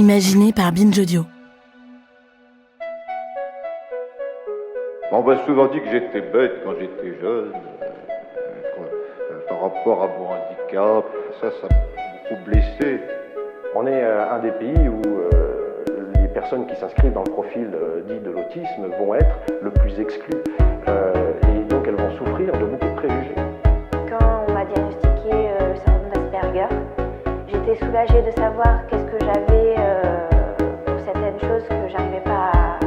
imaginé par Binge Audio. On m'a souvent dit que j'étais bête quand j'étais jeune, par rapport à mon handicap, ça m'a beaucoup blessé. On est un des pays où les personnes qui s'inscrivent dans le profil dit de l'autisme vont être le plus exclues et donc elles vont souffrir de beaucoup de préjugés. Quand on m'a diagnostiqué le syndrome d'Asperger, j'étais soulagée de savoir qu'est-ce que j'avais pour certaines choses que j'arrivais pas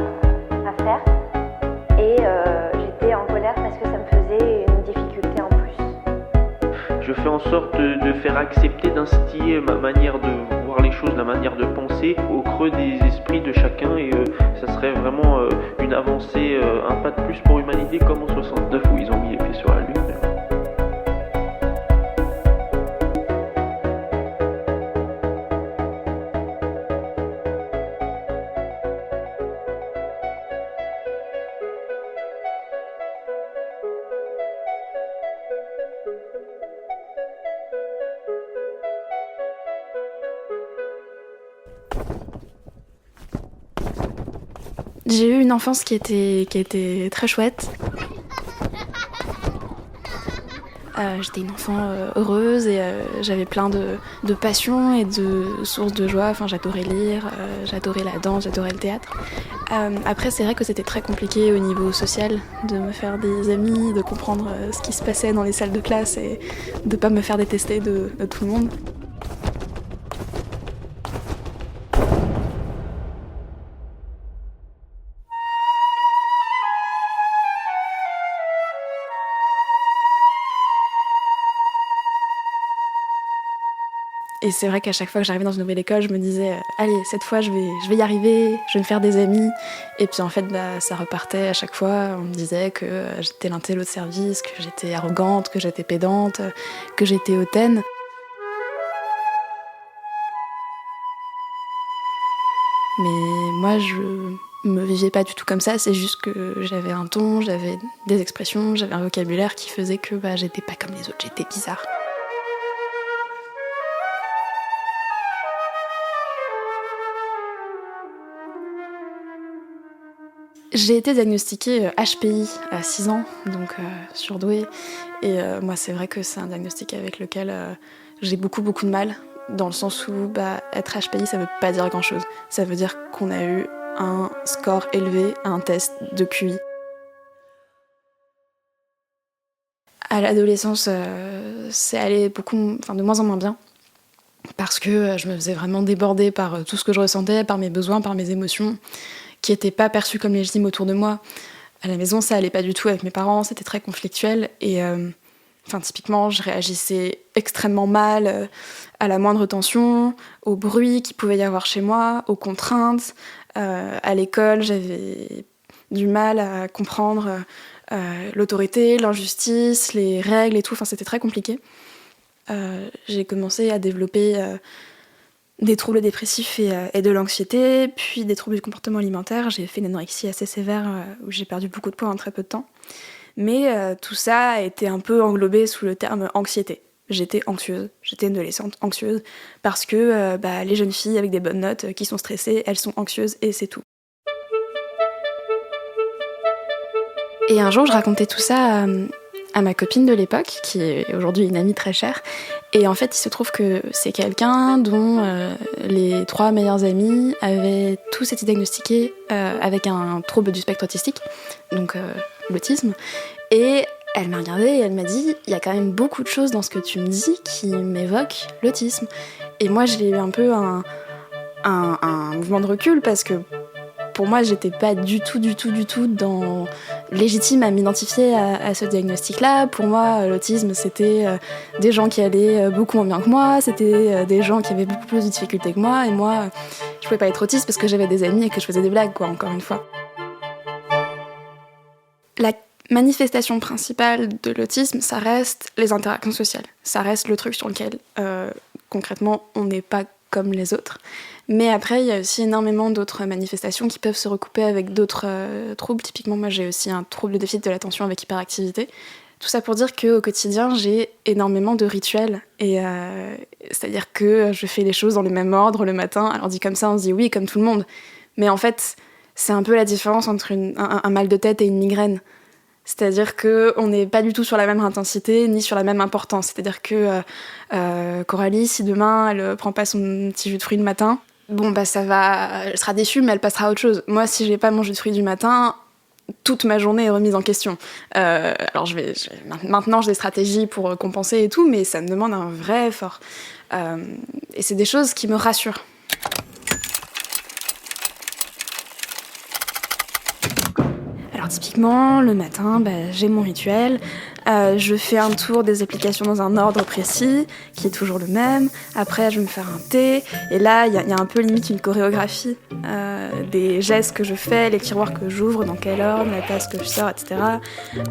à faire. Et j'étais en colère parce que ça me faisait une difficulté en plus. Je fais en sorte de faire accepter, d'instiller ma manière de voir les choses, la manière de penser au creux des esprits de chacun, et ça serait vraiment une avancée, un pas de plus pour l'humanité, comme en 69 où ils ont mis les pieds sur la Lune. J'ai eu une enfance qui était très chouette. J'étais une enfant heureuse et j'avais plein de passions et de sources de joie. Enfin, j'adorais lire, j'adorais la danse, j'adorais le théâtre. Après, c'est vrai que c'était très compliqué au niveau social de me faire des amis, de comprendre ce qui se passait dans les salles de classe et de pas me faire détester de tout le monde. Et c'est vrai qu'à chaque fois que j'arrivais dans une nouvelle école, je me disais allez, cette fois je vais y arriver, je vais me faire des amis. Et puis en fait, ça repartait à chaque fois. On me disait que j'étais l'intello de service, que j'étais arrogante, que j'étais pédante, que j'étais hautaine. Mais moi, je me vivais pas du tout comme ça. C'est juste que j'avais un ton, j'avais des expressions, j'avais un vocabulaire qui faisait que j'étais pas comme les autres, j'étais bizarre. J'ai été diagnostiquée HPI à 6 ans, donc surdouée. Et moi, c'est vrai que c'est un diagnostic avec lequel j'ai beaucoup de mal, dans le sens où être HPI, ça veut pas dire grand-chose. Ça veut dire qu'on a eu un score élevé à un test de QI. À l'adolescence, c'est allé de moins en moins bien, parce que je me faisais vraiment déborder par tout ce que je ressentais, par mes besoins, par mes émotions, qui n'étaient pas perçus comme légitimes autour de moi. À la maison, ça allait pas du tout avec mes parents, c'était très conflictuel. Et typiquement, je réagissais extrêmement mal à la moindre tension, au bruit qu'il pouvait y avoir chez moi, aux contraintes. À l'école, j'avais du mal à comprendre l'autorité, l'injustice, les règles et tout. C'était très compliqué. J'ai commencé à développer des troubles dépressifs et de l'anxiété, puis des troubles du comportement alimentaire. J'ai fait une anorexie assez sévère où j'ai perdu beaucoup de poids en très peu de temps. Mais tout ça a été un peu englobé sous le terme anxiété. J'étais anxieuse, j'étais une adolescente anxieuse, parce que les jeunes filles avec des bonnes notes qui sont stressées, elles sont anxieuses et c'est tout. Et un jour, je racontais tout ça à ma copine de l'époque, qui est aujourd'hui une amie très chère. Et en fait, il se trouve que c'est quelqu'un dont les 3 meilleurs amis avaient tous été diagnostiqués avec un trouble du spectre autistique, donc l'autisme. Et elle m'a regardée et elle m'a dit « Il y a quand même beaucoup de choses dans ce que tu me dis qui m'évoquent l'autisme. » Et moi, j'ai eu un peu un mouvement de recul, parce que pour moi, j'étais pas du tout légitime à m'identifier à ce diagnostic-là. Pour moi, l'autisme, c'était des gens qui allaient beaucoup moins bien que moi, c'était des gens qui avaient beaucoup plus de difficultés que moi, et moi, je pouvais pas être autiste parce que j'avais des amis et que je faisais des blagues, encore une fois. La manifestation principale de l'autisme, ça reste les interactions sociales. Ça reste le truc sur lequel, concrètement, on n'est pas comme les autres. Mais après, il y a aussi énormément d'autres manifestations qui peuvent se recouper avec d'autres troubles. Typiquement, moi, j'ai aussi un trouble de déficit de l'attention avec hyperactivité. Tout ça pour dire qu'au quotidien, j'ai énormément de rituels. Et c'est-à-dire que je fais les choses dans le même ordre le matin. Alors dit comme ça, on se dit oui, comme tout le monde. Mais en fait, c'est un peu la différence entre un mal de tête et une migraine. C'est-à-dire qu'on n'est pas du tout sur la même intensité, ni sur la même importance. C'est-à-dire que Coralie, si demain, elle prend pas son petit jus de fruits le matin, bon, bah ça va, elle sera déçue, mais elle passera à autre chose. Moi, si j'ai pas mon jus de fruits du matin, toute ma journée est remise en question. Alors maintenant, j'ai des stratégies pour compenser et tout, mais ça me demande un vrai effort. Et c'est des choses qui me rassurent. Alors typiquement, le matin, j'ai mon rituel. Je fais un tour des applications dans un ordre précis, qui est toujours le même. Après, je vais me faire un thé. Et là, il y a un peu limite une chorégraphie des gestes que je fais, les tiroirs que j'ouvre, dans quel ordre, la tasse que je sors, etc.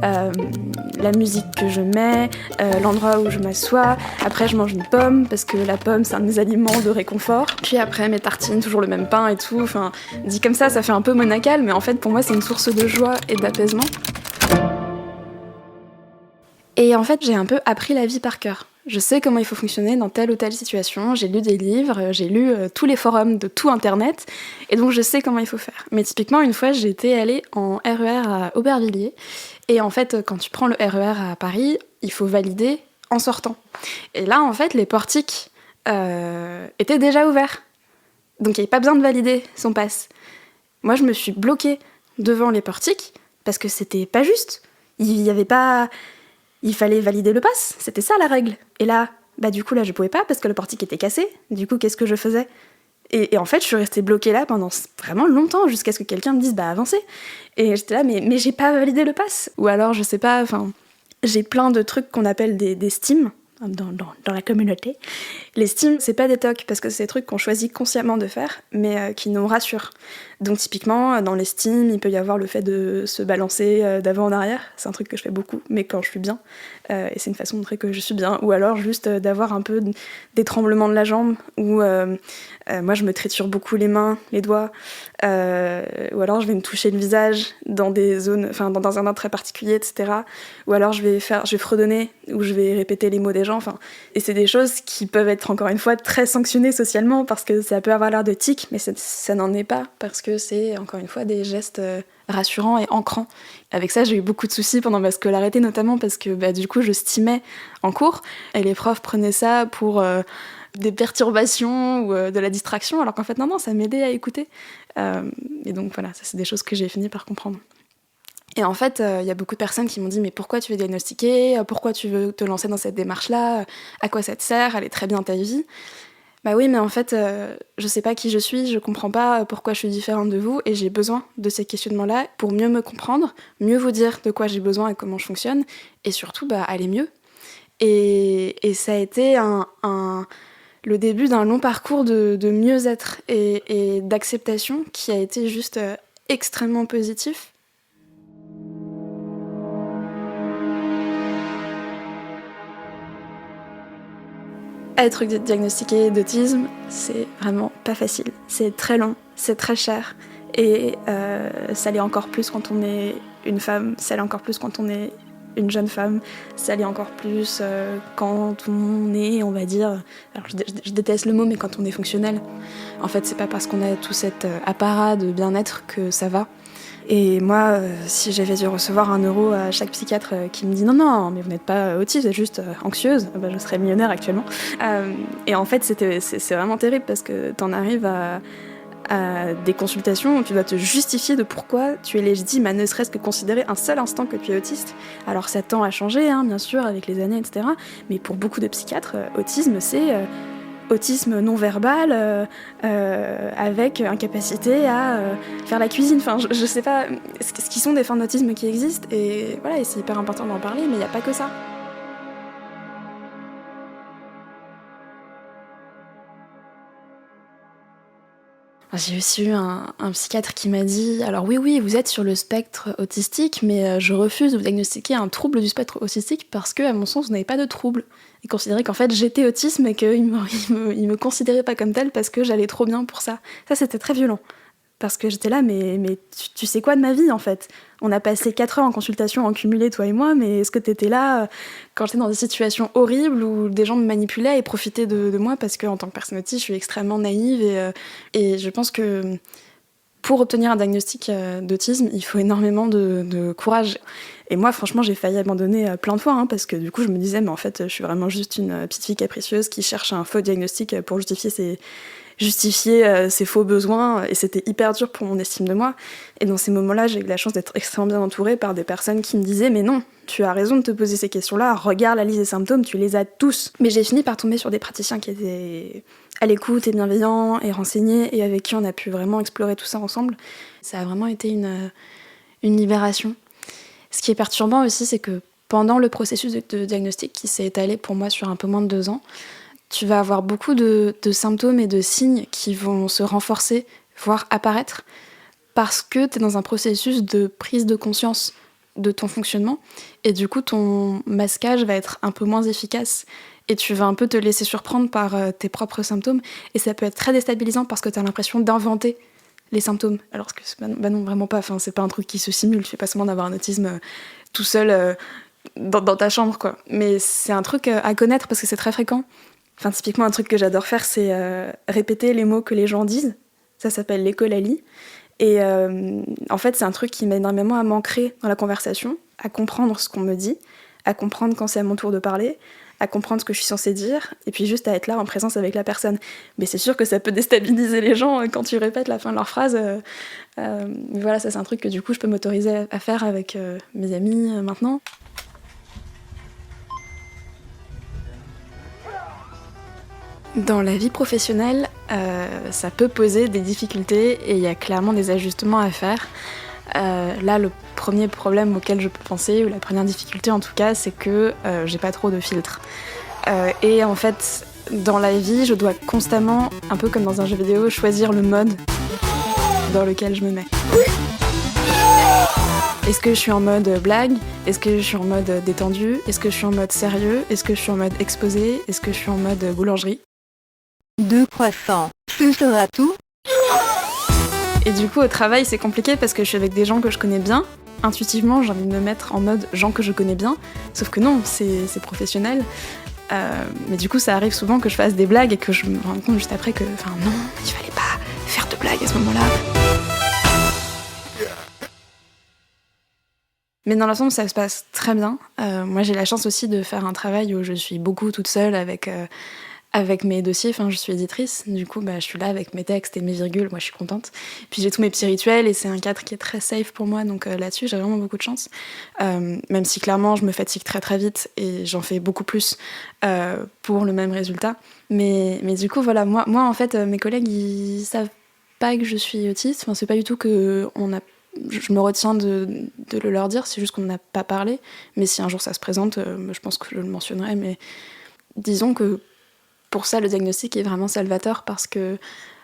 La musique que je mets, l'endroit où je m'assois. Après, je mange une pomme, parce que la pomme, c'est un de mes aliments de réconfort. Puis après, mes tartines, toujours le même pain et tout. Enfin, dit comme ça fait un peu monacal, mais en fait, pour moi, c'est une source de joie et d'apaisement. Et en fait, j'ai un peu appris la vie par cœur. Je sais comment il faut fonctionner dans telle ou telle situation, j'ai lu des livres, j'ai lu tous les forums de tout Internet, et donc je sais comment il faut faire. Mais typiquement, une fois, j'étais allée en RER à Aubervilliers, et en fait, quand tu prends le RER à Paris, il faut valider en sortant. Et là, en fait, les portiques étaient déjà ouverts. Donc il n'y avait pas besoin de valider son pass. Moi, je me suis bloquée devant les portiques, parce que c'était pas juste. Il fallait valider le pass, c'était ça la règle. Et là, du coup, je pouvais pas parce que le portique était cassé. Du coup, qu'est-ce que je faisais ? Et en fait, je suis restée bloquée là pendant vraiment longtemps, jusqu'à ce que quelqu'un me dise avancez. Et j'étais là, mais j'ai pas validé le pass. Ou alors, je sais pas, j'ai plein de trucs qu'on appelle des stims dans la communauté. Les stims, c'est pas des tocs, parce que c'est des trucs qu'on choisit consciemment de faire, mais qui nous rassurent. Donc typiquement, dans les stims, il peut y avoir le fait de se balancer d'avant en arrière. C'est un truc que je fais beaucoup, mais quand je suis bien. Et c'est une façon de montrer que je suis bien. Ou alors juste d'avoir un peu des tremblements de la jambe, ou moi je me triture beaucoup les mains, les doigts, ou alors je vais me toucher le visage dans des zones, dans un endroit très particulier, etc. Ou alors je vais fredonner, ou je vais répéter les mots des gens. Et c'est des choses qui peuvent être encore une fois très sanctionnées socialement, parce que ça peut avoir l'air de tic, mais ça n'en est pas, parce que c'est encore une fois des gestes rassurants et ancrants. Avec ça, j'ai eu beaucoup de soucis pendant ma scolarité, notamment parce que du coup je stimais en cours, et les profs prenaient ça pour des perturbations ou de la distraction, alors qu'en fait non, ça m'aidait à écouter. Et donc voilà, ça c'est des choses que j'ai fini par comprendre. Et en fait, il y a beaucoup de personnes qui m'ont dit « Mais pourquoi tu veux diagnostiquer ? Pourquoi tu veux te lancer dans cette démarche-là ? À quoi ça te sert ? Elle est très bien ta vie ?» Bah oui, mais en fait, je sais pas qui je suis, je comprends pas pourquoi je suis différente de vous, et j'ai besoin de ces questionnements-là pour mieux me comprendre, mieux vous dire de quoi j'ai besoin et comment je fonctionne, et surtout, aller mieux. Et ça a été le début d'un long parcours de mieux-être et d'acceptation qui a été juste extrêmement positif. Être diagnostiqué d'autisme, c'est vraiment pas facile. C'est très long, c'est très cher. Et ça l'est encore plus quand on est une femme, ça l'est encore plus quand on est une jeune femme, ça l'est encore plus quand on est, on va dire... Alors je déteste le mot, mais quand on est fonctionnel. En fait, c'est pas parce qu'on a tout cet apparat de bien-être que ça va. Et moi, si j'avais dû recevoir 1 euro à chaque psychiatre qui me dit « Non, mais vous n'êtes pas autiste, vous êtes juste anxieuse », je serais millionnaire actuellement. Et en fait, c'est vraiment terrible parce que t'en arrives à des consultations où tu dois te justifier de pourquoi tu es légitime à ne serait-ce que considérer un seul instant que tu es autiste. Alors ça tend à changer, bien sûr, avec les années, etc. Mais pour beaucoup de psychiatres, autisme, c'est... autisme non-verbal avec incapacité à faire la cuisine. Je sais pas ce qui sont des formes d'autisme qui existent, et voilà, et c'est hyper important d'en parler, mais il n'y a pas que ça. J'ai aussi eu un psychiatre qui m'a dit « Alors oui, vous êtes sur le spectre autistique, mais je refuse de vous diagnostiquer un trouble du spectre autistique parce que, à mon sens, vous n'avez pas de trouble. » Il considérait qu'en fait, j'étais autiste, mais qu'il me considérait pas comme tel parce que j'allais trop bien pour ça. Ça, c'était très violent. parce que j'étais là, mais tu sais quoi de ma vie en fait ? On a passé 4 heures en consultation en cumulé, toi et moi, mais est-ce que t'étais là quand j'étais dans des situations horribles où des gens me manipulaient et profitaient de moi parce qu'en tant que personne autiste, je suis extrêmement naïve et je pense que pour obtenir un diagnostic d'autisme, il faut énormément de courage. Et moi, franchement, j'ai failli abandonner plein de fois, parce que du coup, je me disais, mais en fait, je suis vraiment juste une petite fille capricieuse qui cherche un faux diagnostic pour justifier ses faux besoins, et c'était hyper dur pour mon estime de moi. Et dans ces moments-là, j'ai eu la chance d'être extrêmement bien entourée par des personnes qui me disaient « Mais non, tu as raison de te poser ces questions-là, regarde la liste des symptômes, tu les as tous ». Mais j'ai fini par tomber sur des praticiens qui étaient à l'écoute et bienveillants et renseignés, et avec qui on a pu vraiment explorer tout ça ensemble. Ça a vraiment été une libération. Ce qui est perturbant aussi, c'est que pendant le processus de diagnostic, qui s'est étalé pour moi sur un peu moins de 2 ans, tu vas avoir beaucoup de symptômes et de signes qui vont se renforcer, voire apparaître, parce que tu es dans un processus de prise de conscience de ton fonctionnement, et du coup ton masquage va être un peu moins efficace, et tu vas un peu te laisser surprendre par tes propres symptômes, et ça peut être très déstabilisant parce que tu as l'impression d'inventer les symptômes, alors que bah non, vraiment pas, c'est pas un truc qui se simule, tu fais pas semblant d'avoir un autisme tout seul dans ta chambre, quoi. Mais c'est un truc à connaître parce que c'est très fréquent. Typiquement, un truc que j'adore faire, c'est répéter les mots que les gens disent. Ça s'appelle l'écholalie. Et en fait, c'est un truc qui m'aide énormément à m'ancrer dans la conversation, à comprendre ce qu'on me dit, à comprendre quand c'est à mon tour de parler, à comprendre ce que je suis censée dire, et puis juste à être là en présence avec la personne. Mais c'est sûr que ça peut déstabiliser les gens quand tu répètes la fin de leur phrase. Mais voilà, ça c'est un truc que du coup je peux m'autoriser à faire avec mes amis maintenant. Dans la vie professionnelle, ça peut poser des difficultés et il y a clairement des ajustements à faire. Là, le premier problème auquel je peux penser, ou la première difficulté en tout cas, c'est que j'ai pas trop de filtres. Et en fait, dans la vie, je dois constamment, un peu comme dans un jeu vidéo, choisir le mode dans lequel je me mets. Est-ce que je suis en mode blague ? Est-ce que je suis en mode détendu ? Est-ce que je suis en mode sérieux ? Est-ce que je suis en mode exposé ? Est-ce que je suis en mode boulangerie ? 2 croissants, ce sera tout ? Et du coup, au travail, c'est compliqué parce que je suis avec des gens que je connais bien. Intuitivement, j'ai envie de me mettre en mode gens que je connais bien. Sauf que non, c'est professionnel. Mais du coup, ça arrive souvent que je fasse des blagues et que je me rende compte juste après que, non, il fallait pas faire de blagues à ce moment-là. Mais dans l'ensemble, ça se passe très bien. Moi, j'ai la chance aussi de faire un travail où je suis beaucoup toute seule avec mes dossiers, je suis éditrice, du coup je suis là avec mes textes et mes virgules, moi je suis contente. Puis j'ai tous mes petits rituels et c'est un cadre qui est très safe pour moi, donc là-dessus j'ai vraiment beaucoup de chance. Même si clairement je me fatigue très très vite et j'en fais beaucoup plus pour le même résultat. Mais du coup voilà, moi en fait mes collègues ils savent pas que je suis autiste, c'est pas du tout que je me retiens de le leur dire, c'est juste qu'on n'a pas parlé. Mais si un jour ça se présente, je pense que je le mentionnerai, mais disons que pour ça, le diagnostic est vraiment salvateur parce que,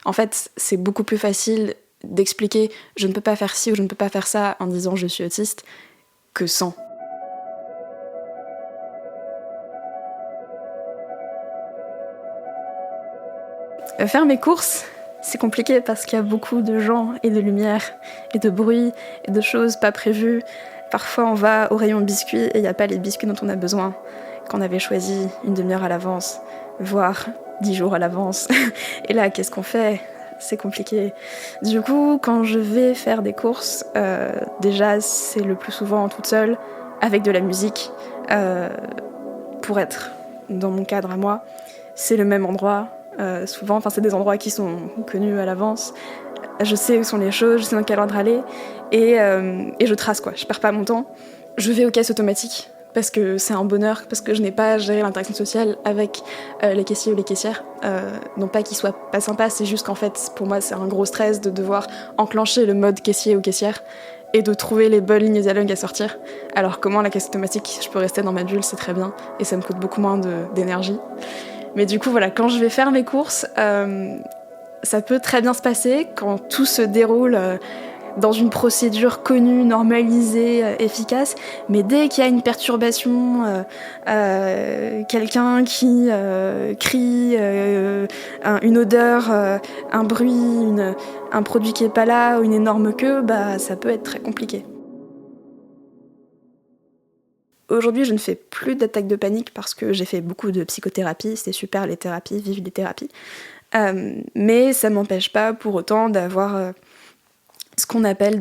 en fait, c'est beaucoup plus facile d'expliquer « je ne peux pas faire ci » ou « je ne peux pas faire ça » en disant « je suis autiste » que sans. Faire mes courses, c'est compliqué parce qu'il y a beaucoup de gens et de lumière et de bruit et de choses pas prévues. Parfois, on va au rayon biscuits et il n'y a pas les biscuits dont on a besoin, qu'on avait choisi une demi-heure à l'avance, voire 10 jours à l'avance. Et là, qu'est-ce qu'on fait ? C'est compliqué. Du coup, quand je vais faire des courses, déjà, c'est le plus souvent toute seule, avec de la musique, pour être dans mon cadre à moi. C'est le même endroit, souvent, c'est des endroits qui sont connus à l'avance. Je sais où sont les choses, je sais dans quel ordre aller, et je trace, quoi. Je perds pas mon temps. Je vais aux caisses automatiques, parce que c'est un bonheur, parce que je n'ai pas à gérer l'interaction sociale avec les caissiers ou les caissières. Non pas qu'ils soient pas sympas, c'est juste qu'en fait, pour moi, c'est un gros stress de devoir enclencher le mode caissier ou caissière et de trouver les bonnes lignes dialogue à sortir. Alors comment la caisse automatique, je peux rester dans ma bulle, c'est très bien, et ça me coûte beaucoup moins d'énergie. Mais du coup, voilà, quand je vais faire mes courses, ça peut très bien se passer quand tout se déroule dans une procédure connue, normalisée, efficace, mais dès qu'il y a une perturbation, quelqu'un qui crie, une odeur, un bruit, un produit qui est pas là ou une énorme queue, ça peut être très compliqué. Aujourd'hui, je ne fais plus d'attaques de panique parce que j'ai fait beaucoup de psychothérapie, c'est super les thérapies, vive les thérapies. Mais ça m'empêche pas pour autant d'avoir ce qu'on appelle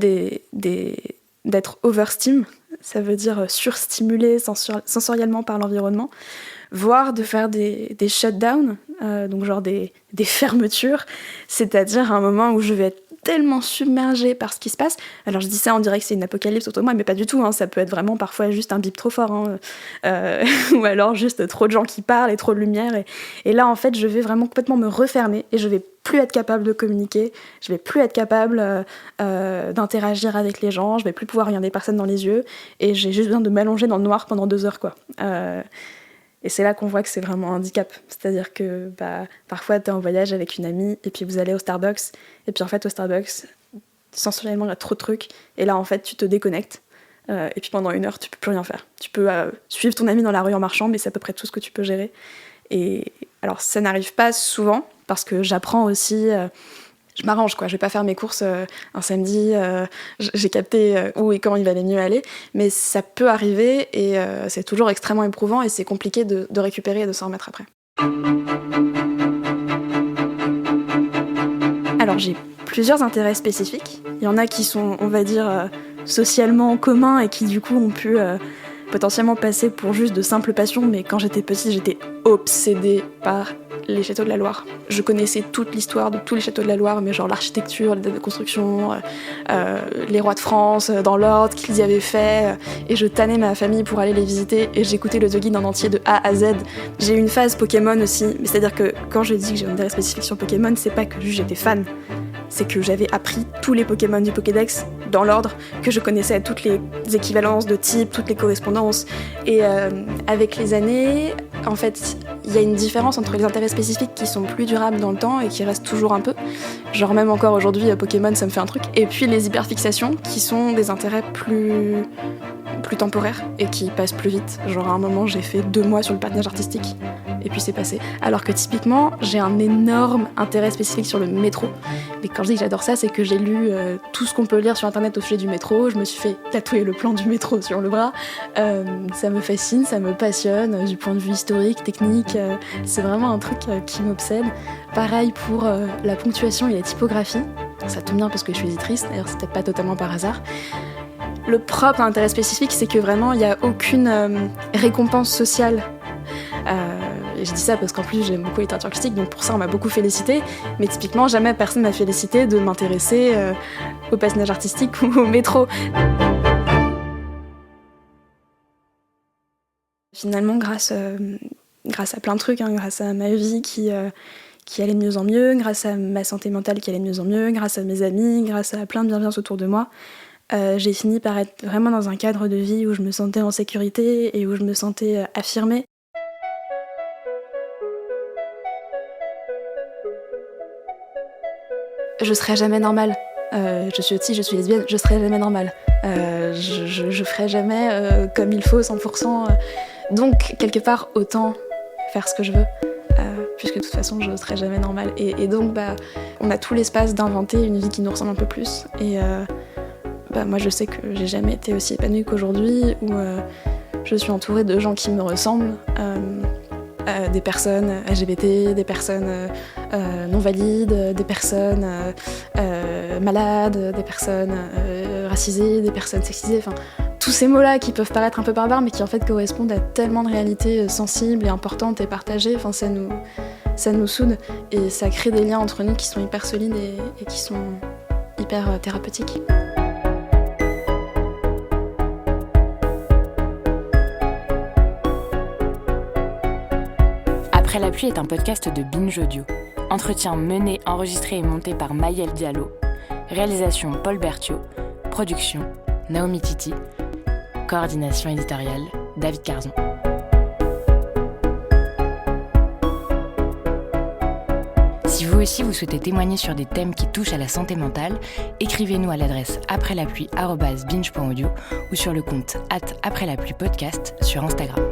d'être overstim, ça veut dire surstimulé sensoriellement par l'environnement, voire de faire des shutdowns, donc genre des fermetures, c'est-à-dire un moment où je vais être tellement submergée par ce qui se passe. Alors je dis ça, on dirait que c'est une apocalypse autour de moi, mais pas du tout, hein. Ça peut être vraiment parfois juste un bip trop fort, hein. Ou alors juste trop de gens qui parlent et trop de lumière. Et là, en fait, je vais vraiment complètement me refermer et je vais plus être capable de communiquer, je vais plus être capable d'interagir avec les gens, je vais plus pouvoir regarder personne dans les yeux et j'ai juste besoin de m'allonger dans le noir pendant 2 heures, quoi. Et c'est là qu'on voit que c'est vraiment un handicap. C'est-à-dire que parfois, t'es en voyage avec une amie, et puis vous allez au Starbucks, et puis en fait, au Starbucks, sensoriellement, il y a trop de trucs, et là, en fait, tu te déconnectes, et puis pendant 1 heure, tu peux plus rien faire. Tu peux suivre ton ami dans la rue en marchant, mais c'est à peu près tout ce que tu peux gérer. Et alors, ça n'arrive pas souvent, parce que j'apprends aussi... je m'arrange, quoi. Je vais pas faire mes courses un samedi, j'ai capté où et quand il valait mieux aller, mais ça peut arriver et c'est toujours extrêmement éprouvant et c'est compliqué de récupérer et de s'en remettre après. Alors j'ai plusieurs intérêts spécifiques. Il y en a qui sont, on va dire, socialement communs et qui du coup ont pu potentiellement passer pour juste de simples passions, mais quand j'étais petite, j'étais obsédée par les châteaux de la Loire. Je connaissais toute l'histoire de tous les châteaux de la Loire, mais genre l'architecture, les dates de construction, les rois de France, dans l'ordre qu'ils y avaient fait, et je tannais ma famille pour aller les visiter, et j'écoutais le The Guide en entier de A à Z. J'ai eu une phase Pokémon aussi, mais c'est-à-dire que quand je dis que j'ai un intérêt spécifique sur Pokémon, c'est pas que juste j'étais fan, c'est que j'avais appris tous les Pokémon du Pokédex dans l'ordre, que je connaissais toutes les équivalences de type, toutes les correspondances, et avec les années, en fait, il y a une différence entre les intérêts spécifiques qui sont plus durables dans le temps et qui restent toujours un peu, genre même encore aujourd'hui, Pokémon ça me fait un truc, et puis les hyperfixations qui sont des intérêts plus temporaires et qui passent plus vite. Genre à un moment j'ai fait 2 mois sur le patinage artistique et puis c'est passé. Alors que typiquement j'ai un énorme intérêt spécifique sur le métro, mais quand je dis que j'adore ça, c'est que j'ai lu tout ce qu'on peut lire sur internet au sujet du métro, je me suis fait tatouer le plan du métro sur le bras, ça me fascine, ça me passionne du point de vue historique, technique, c'est vraiment un truc qui m'obsède. Pareil pour la ponctuation et la typographie, ça tombe bien parce que je suis éditrice, d'ailleurs c'est peut-être pas totalement par hasard. Le propre à l'intérêt spécifique, c'est que vraiment il n'y a aucune récompense sociale. Je dis ça parce qu'en plus j'aime beaucoup la littérature classique, donc pour ça on m'a beaucoup félicité, mais typiquement jamais personne m'a félicité de m'intéresser au patinage artistique ou au métro. Finalement, grâce à plein de trucs, hein, grâce à ma vie qui allait de mieux en mieux, grâce à ma santé mentale qui allait de mieux en mieux, grâce à mes amis, grâce à plein de bienveillance autour de moi, j'ai fini par être vraiment dans un cadre de vie où je me sentais en sécurité et où je me sentais affirmée. Je serai jamais normale. Je suis autistique, je suis lesbienne, je serai jamais normale. Je ferai jamais comme il faut, 100%. Donc, quelque part, autant faire ce que je veux, puisque de toute façon, je ne serai jamais normale. Et donc, on a tout l'espace d'inventer une vie qui nous ressemble un peu plus. Et moi, je sais que j'ai jamais été aussi épanouie qu'aujourd'hui, où je suis entourée de gens qui me ressemblent, des personnes LGBT, des personnes non valides, des personnes malades, des personnes racisées, des personnes sexisées, enfin tous ces mots-là qui peuvent paraître un peu barbares mais qui en fait correspondent à tellement de réalités sensibles et importantes et partagées, enfin ça nous soude et ça crée des liens entre nous qui sont hyper solides et qui sont hyper thérapeutiques. Après la pluie est un podcast de Binge Audio. Entretien mené, enregistré et monté par Maëlle Diallo. Réalisation Paul Berthiaud. Production Naomi Titi. Coordination éditoriale David Carzon. Si vous aussi, vous souhaitez témoigner sur des thèmes qui touchent à la santé mentale, écrivez-nous à l'adresse aprèslapluie@binge.audio ou sur le compte @aprèslapluie podcast sur Instagram.